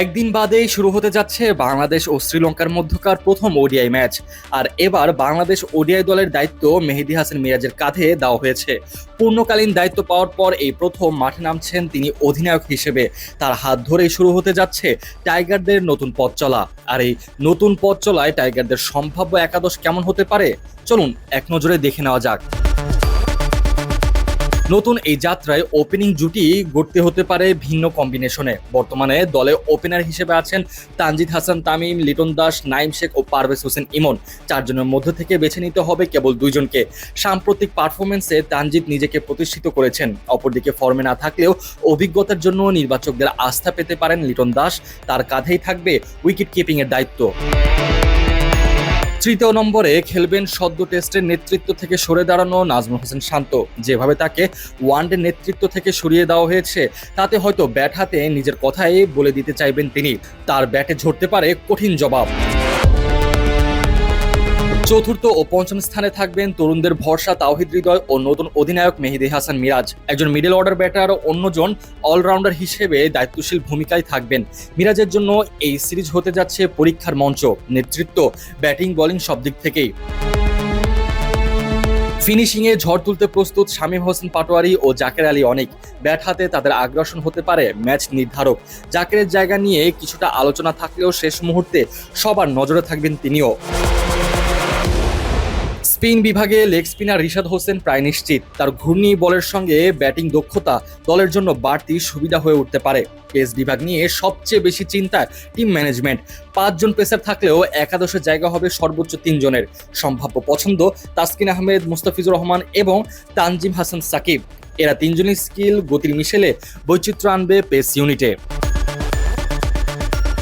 একদিন বাদেই শুরু হতে যাচ্ছে বাংলাদেশ ও শ্রীলঙ্কার মধ্যকার প্রথম ওডিআই ম্যাচ। আর এবার বাংলাদেশ ওডিআই দলের দায়িত্ব মেহেদী হাসান মিরাজের কাঁধে দেওয়া হয়েছে। পূর্ণকালীন দায়িত্ব পাওয়ার পর এই প্রথম মাঠে নামছেন তিনি অধিনায়ক হিসেবে। তার হাত ধরেই শুরু হতে যাচ্ছে টাইগারদের নতুন পথ চলা। আর এই নতুন পথ চলায় টাইগারদের সম্ভাব্য একাদশ কেমন হতে পারে, চলুন এক নজরে দেখে নেওয়া যাক। নতুন এই যাত্রায় ওপেনিং জুটি গড়তে হতে পারে ভিন্ন কম্বিনেশনে। বর্তমানে দলে ওপেনার হিসেবে আছেন তানজিদ হাসান তামিম, লিটন দাস, নাইম শেখ ও পারভেজ হোসেন ইমন। চারজনের মধ্য থেকে বেছে নিতে হবে কেবল দুইজনকে। সাম্প্রতিক পারফরমেন্সে তানজিদ নিজেকে প্রতিষ্ঠিত করেছেন। অপরদিকে ফর্মে না থাকলেও অভিজ্ঞতার জন্য নির্বাচকদের আস্থা পেতে পারেন লিটন দাস। তার কাঁধেই থাকবে উইকেট কিপিং এর দায়িত্ব। তৃতীয় নম্বরে খেলবেন সদ্য টেস্টের নেতৃত্ব থেকে সরে দাঁড়ানো নাজমুল হোসেন শান্ত। যেভাবে তাকে ওয়ানডে নেতৃত্ব থেকে সরিয়ে দেওয়া হয়েছে, তাতে হয়তো ব্যাট হাতে নিজের কথাই বলে দিতে চাইবেন তিনি। তার ব্যাটে ঝরতে পারে কঠিন জবাব। চতুর্থ ও পঞ্চম স্থানে থাকবেন তরুণদের ভরসা তাওহিদ হৃদয় ও নতুন অধিনায়ক মেহেদী হাসান মিরাজ। একজন মিডল অর্ডার ব্যাটার, অন্যজন অলরাউন্ডার হিসেবে দায়িত্বশীল ভূমিকায় থাকবেন। মিরাজের জন্য এই সিরিজ হতে যাচ্ছে পরীক্ষার মঞ্চ। নেতৃত্ব, ব্যাটিং, বোলিং সব দিক থেকেই। ফিনিশিংয়ে ঝড় তুলতে প্রস্তুত শামীম হোসেন পাটোয়ারি ও জাকের আলী অনেক। ব্যাট হাতে তাদের আগ্রাসন হতে পারে ম্যাচ নির্ধারক। জাকেরের জায়গা নিয়ে কিছুটা আলোচনা থাকলেও শেষ মুহূর্তে সবার নজরে থাকবেন তিনিও। স্পিন বিভাগে লেগ স্পিনার রিশাদ হোসেন প্রায় নিশ্চিত। তার ঘূর্ণি বলের সঙ্গে ব্যাটিং দক্ষতা দলের জন্য বাড়তি সুবিধা হয়ে উঠতে পারে। পেস বিভাগ নিয়ে সবচেয়ে বেশি চিন্তায় টিম ম্যানেজমেন্ট। 5 জন পেসার থাকলেও একাদশের জায়গা হবে সর্বোচ্চ 3 জনের। সম্ভাব্য পছন্দ তাসকিন আহমেদ, মুস্তাফিজুর রহমান এবং তানজিম হাসান সাকিব। এরা 3 জনই স্কিল, গতির মিশেলে বৈচিত্র্য আনবে পেস ইউনিটে।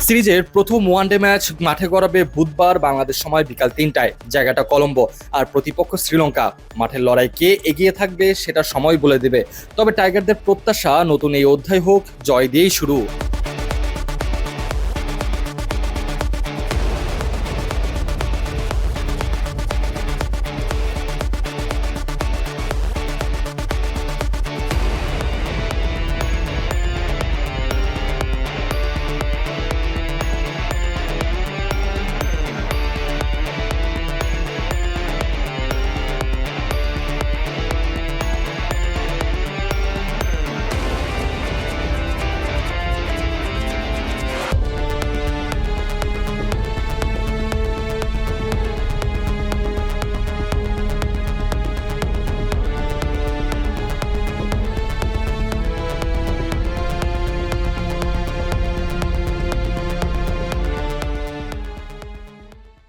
সিরিজের প্রথম ওয়ানডে ম্যাচ মাঠে গড়াবে বুধবার বাংলাদেশ সময় বিকাল 3টায়। জায়গাটা কলম্বো আর প্রতিপক্ষ শ্রীলঙ্কা। মাঠের লড়াই কে এগিয়ে থাকবে সেটা সময় বলে দেবে। তবে টাইগারদের প্রত্যাশা নতুন এই অধ্যায় হোক জয় দিয়েই শুরু।